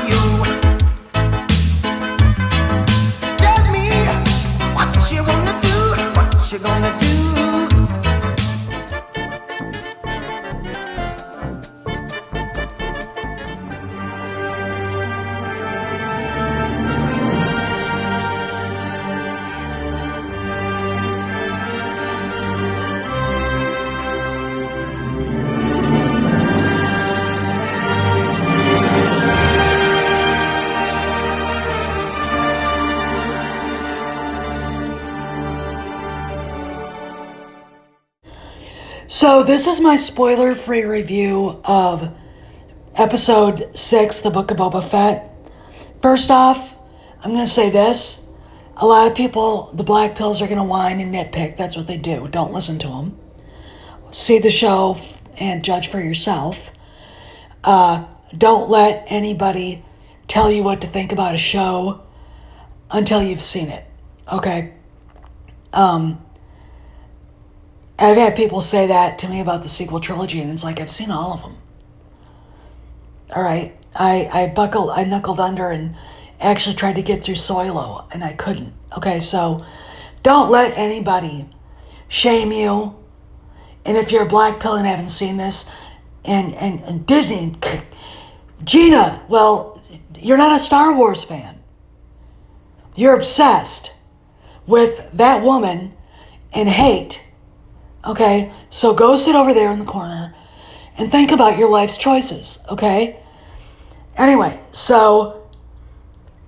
you. Tell me what you wanna do, what you gonna do. So this is my spoiler-free review of episode 6, the Book of Boba Fett. First off, I'm going to say this. A lot of people, the black pills, are going to whine and nitpick. That's what they do. Don't listen to them. See the show and judge for yourself. Don't let anybody tell you what to think about a show until you've seen it. Okay? I've had people say that to me about the sequel trilogy, and it's like, I've seen all of them. All right? I knuckled under and actually tried to get through Solo, and I couldn't. Okay, so don't let anybody shame you. And if you're a black pill and haven't seen this, and Disney, Gina, well, you're not a Star Wars fan. You're obsessed with that woman and hate. Okay, so go sit over there in the corner and think about your life's choices, okay? Anyway, so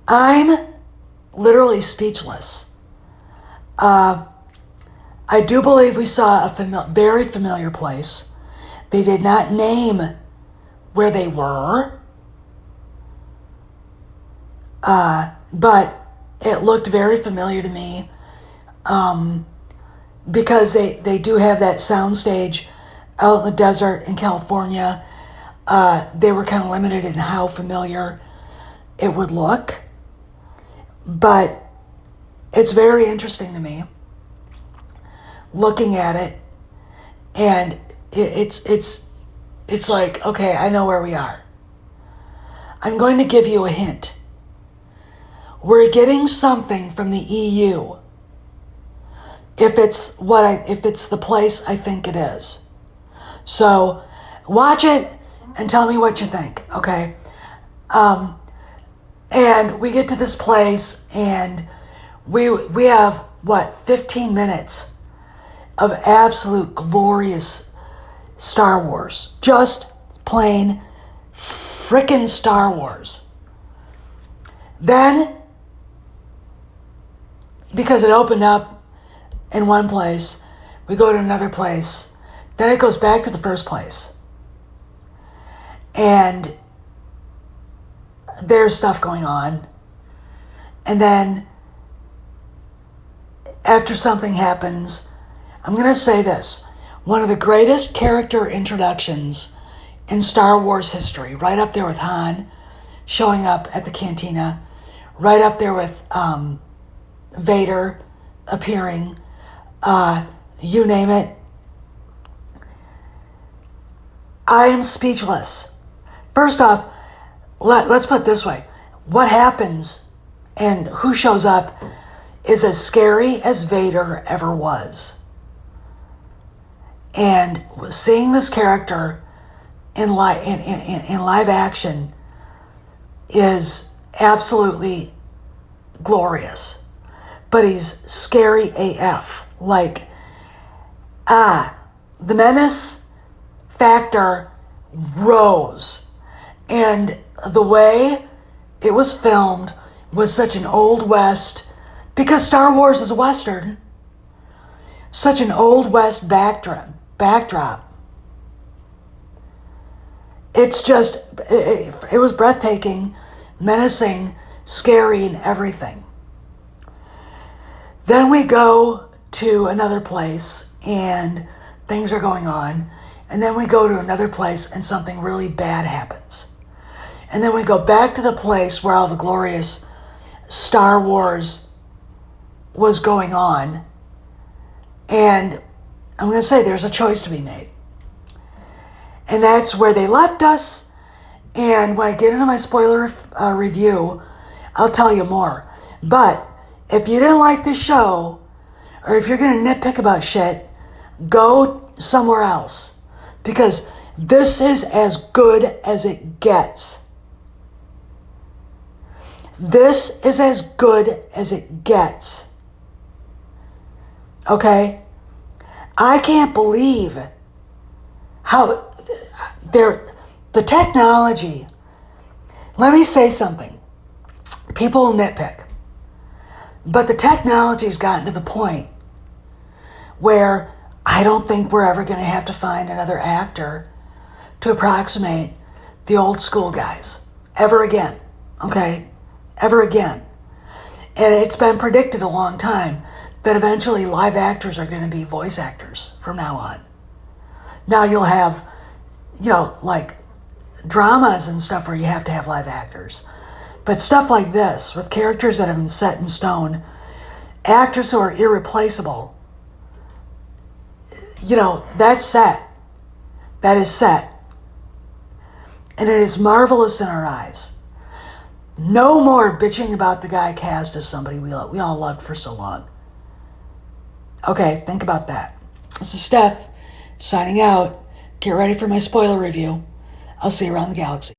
I'm literally speechless. I do believe we saw a very familiar place. They did not name where they were, but it looked very familiar to me. Because they do have that soundstage out in the desert in California. They were kind of limited in how familiar it would look. But it's very interesting to me looking at it. And it's like, okay, I know where we are. I'm going to give you a hint. We're getting something from the EU. If it's the place I think it is. So watch it and tell me what you think, okay? And we get to this place and we have 15 minutes of absolute glorious Star Wars. Just plain frickin' Star Wars. Then, because it opened up in one place, we go to another place, then it goes back to the first place. And there's stuff going on. And then after something happens, I'm going to say this, one of the greatest character introductions in Star Wars history, right up there with Han showing up at the cantina, right up there with Vader appearing, you name it. I am speechless. First off, let's put it this way. What happens and who shows up is as scary as Vader ever was. And seeing this character in live action is absolutely glorious. But he's scary AF. Like, the menace factor rose. And the way it was filmed was such an Old West, because Star Wars is a Western, such an Old West backdrop. It's just, it was breathtaking, menacing, scary, and everything. Then we go to another place and things are going on. And then we go to another place and something really bad happens. And then we go back to the place where all the glorious Star Wars was going on. And I'm going to say there's a choice to be made. And that's where they left us. And when I get into my spoiler review, I'll tell you more. But if you didn't like this show, or if you're going to nitpick about shit, go somewhere else. Because this is as good as it gets. This is as good as it gets. Okay? I can't believe how the technology. Let me say something. People nitpick. But the technology's gotten to the point where I don't think we're ever going to have to find another actor to approximate the old school guys ever again. Okay? Ever again. And it's been predicted a long time that eventually live actors are going to be voice actors from now on. Now you'll have, like dramas and stuff where you have to have live actors. But stuff like this, with characters that have been set in stone, actors who are irreplaceable, that's set. That is set. And it is marvelous in our eyes. No more bitching about the guy cast as somebody we all loved for so long. Okay, think about that. This is Steph, signing out. Get ready for my spoiler review. I'll see you around the galaxy.